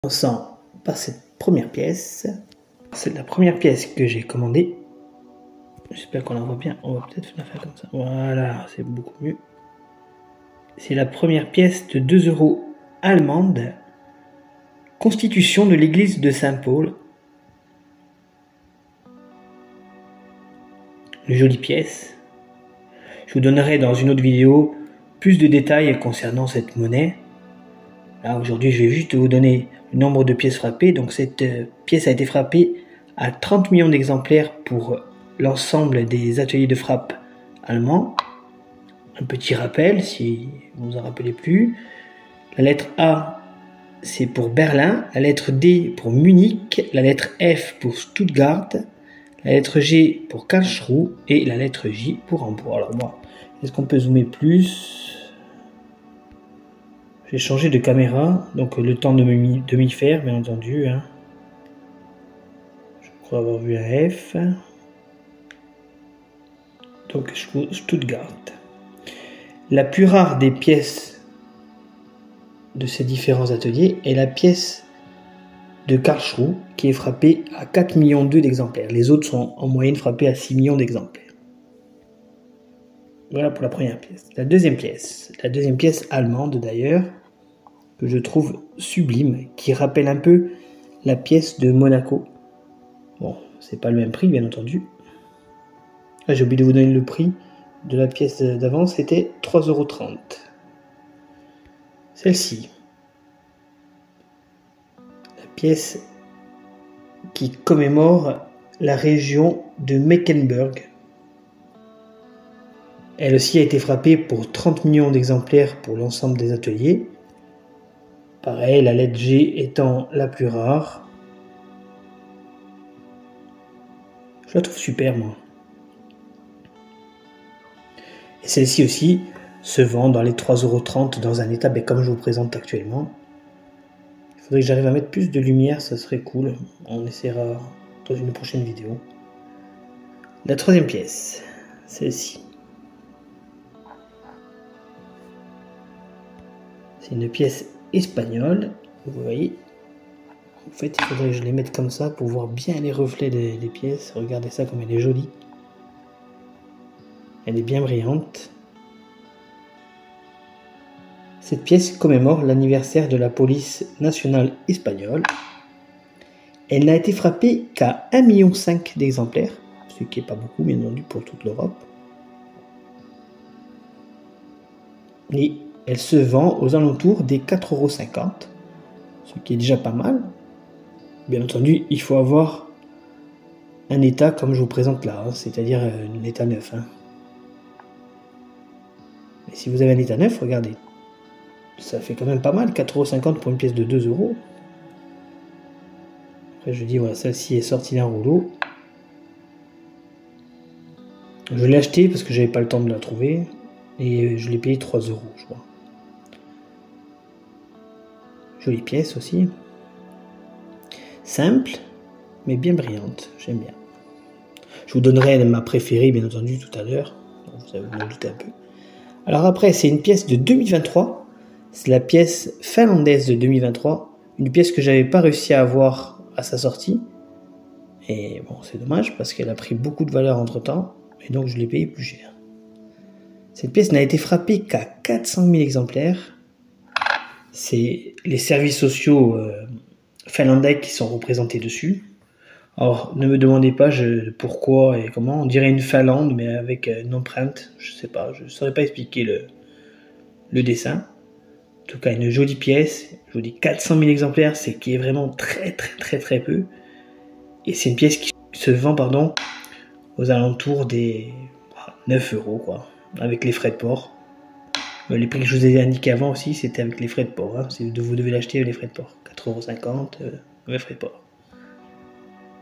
Commençant par cette première pièce. C'est la première pièce que j'ai commandée. J'espère qu'on la voit bien. On va peut-être la faire comme ça. Voilà, c'est beaucoup mieux. C'est la première pièce de 2 € allemande. Constitution de l'église de Saint-Paul. Une jolie pièce. Je vous donnerai dans une autre vidéo plus de détails concernant cette monnaie. Là, aujourd'hui, je vais juste vous donner le nombre de pièces frappées. Donc, cette pièce a été frappée à 30 millions d'exemplaires pour l'ensemble des ateliers de frappe allemands. Un petit rappel, si vous ne vous en rappelez plus. La lettre A, c'est pour Berlin. La lettre D pour Munich. La lettre F pour Stuttgart. La lettre G pour Karlsruhe. Et la lettre J pour Hambourg. Alors, moi, est-ce qu'on peut zoomer plus ? J'ai changé de caméra, donc le temps de m'y faire, bien entendu. Hein. Je crois avoir vu un F. Donc Stuttgart. La plus rare des pièces de ces différents ateliers est la pièce de Karlsruhe, qui est frappée à 4,2 millions d'exemplaires. Les autres sont en moyenne frappés à 6 millions d'exemplaires. Voilà pour la première pièce. La deuxième pièce allemande d'ailleurs, que je trouve sublime, qui rappelle un peu la pièce de Monaco. Bon, c'est pas le même prix, bien entendu. Ah, j'ai oublié de vous donner le prix de la pièce d'avant, c'était 3,30 €. Celle-ci, la pièce qui commémore la région de Mecklenburg. Elle aussi a été frappée pour 30 millions d'exemplaires pour l'ensemble des ateliers. Pareil, la lettre G étant la plus rare. Je la trouve super, moi. Et celle-ci aussi se vend dans les 3,30 € dans un état comme je vous présente actuellement. Il faudrait que j'arrive à mettre plus de lumière, ça serait cool. On essaiera dans une prochaine vidéo. La troisième pièce, celle-ci. C'est une pièce espagnole, vous voyez. En fait, il faudrait que je les mette comme ça pour voir bien les reflets des pièces. Regardez ça comme elle est jolie. Elle est bien brillante. Cette pièce commémore l'anniversaire de la police nationale espagnole. Elle n'a été frappée qu'à 1,5 million d'exemplaires, ce qui n'est pas beaucoup, bien entendu, pour toute l'Europe. Et elle se vend aux alentours des 4,50 €, ce qui est déjà pas mal. Bien entendu, il faut avoir un état comme je vous présente là, hein, c'est-à-dire un état neuf. Hein. Et si vous avez un état neuf, regardez, ça fait quand même pas mal, 4,50 € pour une pièce de 2 €. Après je dis, voilà, celle-ci est sortie d'un rouleau. Je l'ai acheté parce que j'avais pas le temps de la trouver. Et je l'ai payé 3 € je crois. Jolie pièce aussi. Simple, mais bien brillante, j'aime bien. Je vous donnerai ma préférée, bien entendu, tout à l'heure. Vous allez vous en douter un peu. Alors après, c'est une pièce de 2023. C'est la pièce finlandaise de 2023. Une pièce que j'avais pas réussi à avoir à sa sortie. Et bon, c'est dommage parce qu'elle a pris beaucoup de valeur entre temps. Et donc, je l'ai payé plus cher. Cette pièce n'a été frappée qu'à 400 000 exemplaires. C'est les services sociaux finlandais qui sont représentés dessus. Alors, ne me demandez pas pourquoi et comment. On dirait une Finlande, mais avec une empreinte. Je sais pas, je ne saurais pas expliquer le dessin. En tout cas, une jolie pièce. Je vous dis 400 000 exemplaires, c'est qui est vraiment très peu. Et c'est une pièce qui se vend, aux alentours des 9 € quoi, avec les frais de port. Les prix que je vous ai indiqués avant aussi, c'était avec les frais de port. Hein. Vous devez l'acheter avec les frais de port. 4,50 € avec frais de port.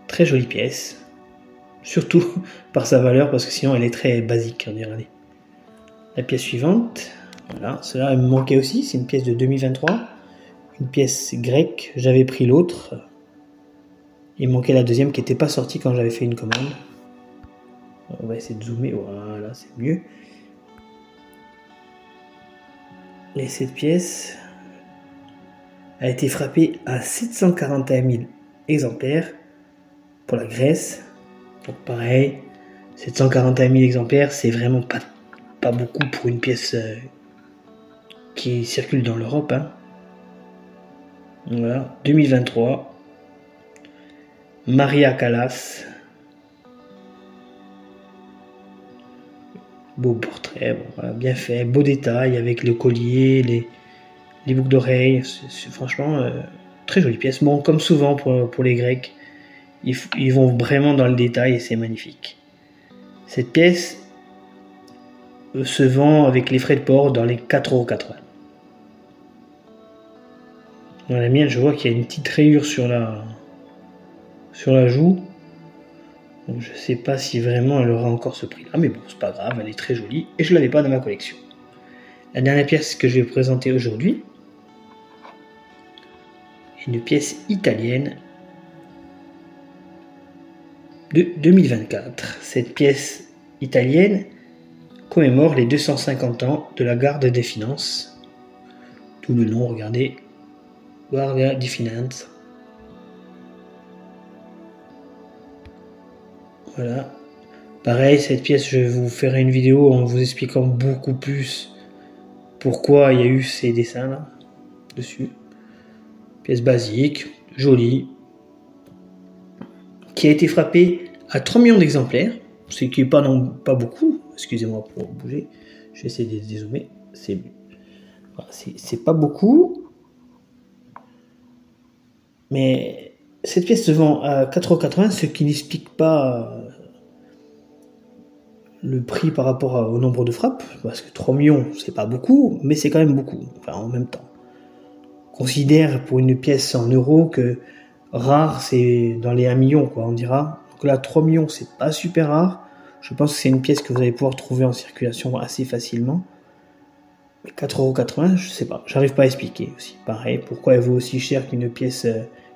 Très jolie pièce. Surtout par sa valeur, parce que sinon elle est très basique, on dirait. La pièce suivante, voilà, celle-là elle me manquait aussi, c'est une pièce de 2023. Une pièce grecque, j'avais pris l'autre. Il me manquait la deuxième qui n'était pas sortie quand j'avais fait une commande. On va essayer de zoomer, voilà, c'est mieux. Et cette pièce, a été frappée à 741 000 exemplaires pour la Grèce. Donc pareil, 741 000 exemplaires, c'est vraiment pas beaucoup pour une pièce qui circule dans l'Europe. Hein. Voilà, 2023. Maria Callas. Beau portrait, bon, voilà, bien fait, beau détail avec le collier, les boucles d'oreilles. C'est franchement très jolie pièce. Bon, comme souvent pour les Grecs, ils vont vraiment dans le détail et c'est magnifique. Cette pièce se vend avec les frais de port dans les 4,80 €. Dans la mienne, je vois qu'il y a une petite rayure sur la joue. Donc je sais pas si vraiment elle aura encore ce prix-là, mais bon, c'est pas grave, elle est très jolie et je l'avais pas dans ma collection. La dernière pièce que je vais vous présenter aujourd'hui est une pièce italienne de 2024. Cette pièce italienne commémore les 250 ans de la Garde des Finances. Tout le nom, regardez, Guardia di Finanza. Voilà. Pareil, cette pièce, je vais vous faire une vidéo en vous expliquant beaucoup plus pourquoi il y a eu ces dessins là dessus. Pièce basique, jolie, qui a été frappée à 3 millions d'exemplaires, ce qui n'est pas beaucoup. Excusez-moi pour bouger, je vais essayer de dézoomer. C'est pas beaucoup, mais cette pièce se vend à 4,80 €, ce qui n'explique pas le prix par rapport au nombre de frappes, parce que 3 millions, c'est pas beaucoup, mais c'est quand même beaucoup, enfin en même temps. On considère pour une pièce en euros que rare, c'est dans les 1 million, quoi, on dira. Donc là, 3 millions, c'est pas super rare. Je pense que c'est une pièce que vous allez pouvoir trouver en circulation assez facilement. Mais 4,80 €, je sais pas, j'arrive pas à expliquer aussi. Pareil, pourquoi elle vaut aussi cher qu'une pièce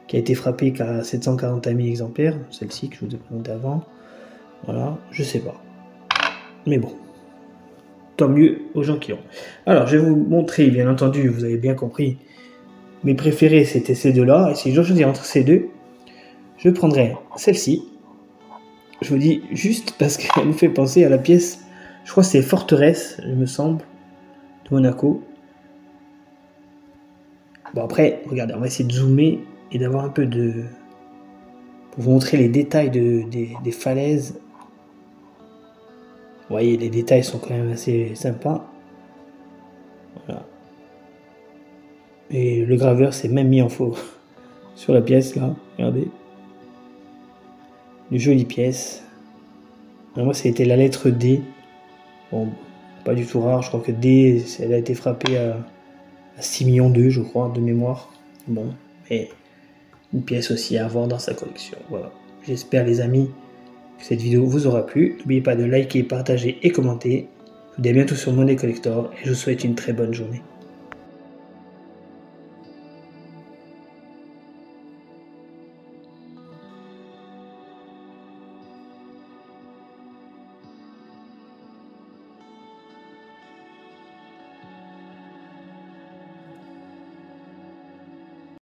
qui a été frappée qu'à 741 000 exemplaires, celle-ci que je vous ai présentée avant. Voilà, je sais pas. Mais bon, tant mieux aux gens qui ont. Alors, je vais vous montrer, bien entendu, vous avez bien compris, mes préférés, c'était ces deux-là. Et si je dois choisir entre ces deux, je prendrais celle-ci. Je vous dis juste parce qu'elle me fait penser à la pièce, je crois que c'est Forteresse, il me semble, de Monaco. Bon, après, regardez, on va essayer de zoomer et d'avoir un peu de... pour vous montrer les détails des falaises. Vous voyez, les détails sont quand même assez sympas. Voilà. Et le graveur s'est même mis en faux sur la pièce, là. Regardez. Une jolie pièce. Alors moi, c'était la lettre D. Bon, pas du tout rare. Je crois que D, elle a été frappée à 6,2 millions, je crois, de mémoire. Bon, mais une pièce aussi à avoir dans sa collection. Voilà. J'espère, les amis, que cette vidéo vous aura plu. N'oubliez pas de liker, partager et commenter. Je vous dis à bientôt sur Money Collector et je vous souhaite une très bonne journée.